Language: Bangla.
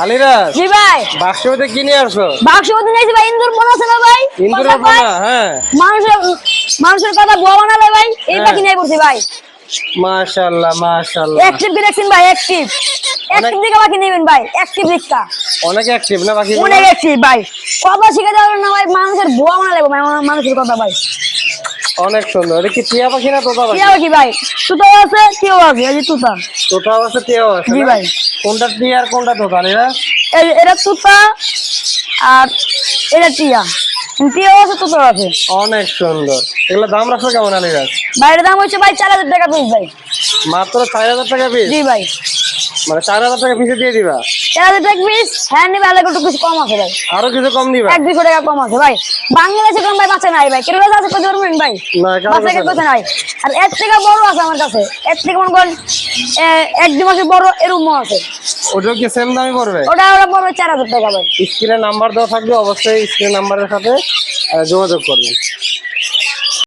আলিরাজ, জি ভাই। বাক্সতে কি নিয়ে আসছো? বাক্সবতী নিয়েছি ভাই, ইন্দুর বোনা আছে না ভাই? ইন্দুরের কথা কয়, বোনা, হ্যাঁ। মানুষের কথা বুয়া বানালে ভাই, এই হ্যাঁ। পাখি নিয়ে পড়ছি ভাই। মাশাআল্লাহ মাশাআল্লাহ, অ্যাক্টিভ দেখছেন ভাই, অ্যাক্টিভ অনেক অ্যাক্টিভ দিকে পাখি নেবেন ভাই, অ্যাক্টিভ দিকটা অনেক অ্যাক্টিভ না পাখিগুলো? অনেক অ্যাক্টিভ ভাই। কথা শিখাতে পারবেন না ভাই, মানুষের বুয়া বানালে ভাই, মানুষের কথা ভাই। অনেক সুন্দর। এটা কি টিয়া পাখি না তোতা পাখি? টিয়া পাখি ভাই, তুতাও আছে টিয়াও আছে, এই যে তুতা। তোতাও আছে টিয়াও আছে জি না? ভাই। কোনটা টিয়া আর কোনটা তোতা আলিরাজ? এটা তুতা আর এটা টিয়া, টিয়াও আছে তুতাও আছে। অনেক সুন্দর। এগুলো দাম রাখছো কেমন আলিরাজ? বাইরের দাম হচ্ছে ভাই 4000 টাকা পিস ভাই। মাত্র 4000 টাকা পিস? জি ভাই। মানে 4000 টাকা পিসে দিয়ে দিবা? 4000 টাকা পিস, হ্যাঁ নিবে, আলাদা একটু কিছু কম আছে ভাই। আরো কিছু কম দিবা? 1-200 টাকা কম আছে ভাই। বাংলাদেশে কম ভাই বাঁচে নাই ভাই, কেন কাছে আছে কত পারবেন ভাই? না, কারো বাঁচে কাছে কত না। নাই। আর এর থেকে বড় আছে আমার কাছে, এর থেকে মনে করেন 1-2 মাসের বড় এরকম আছে। ওটাও কি সেম দামই পড়বে? ওটা পড়বে 4000 টাকা ভাই। স্ক্রিনে নাম্বার দেওয়া থাকবে, অবশ্যই স্ক্রিন নাম্বারের সাথে যোগাযোগ করবেন।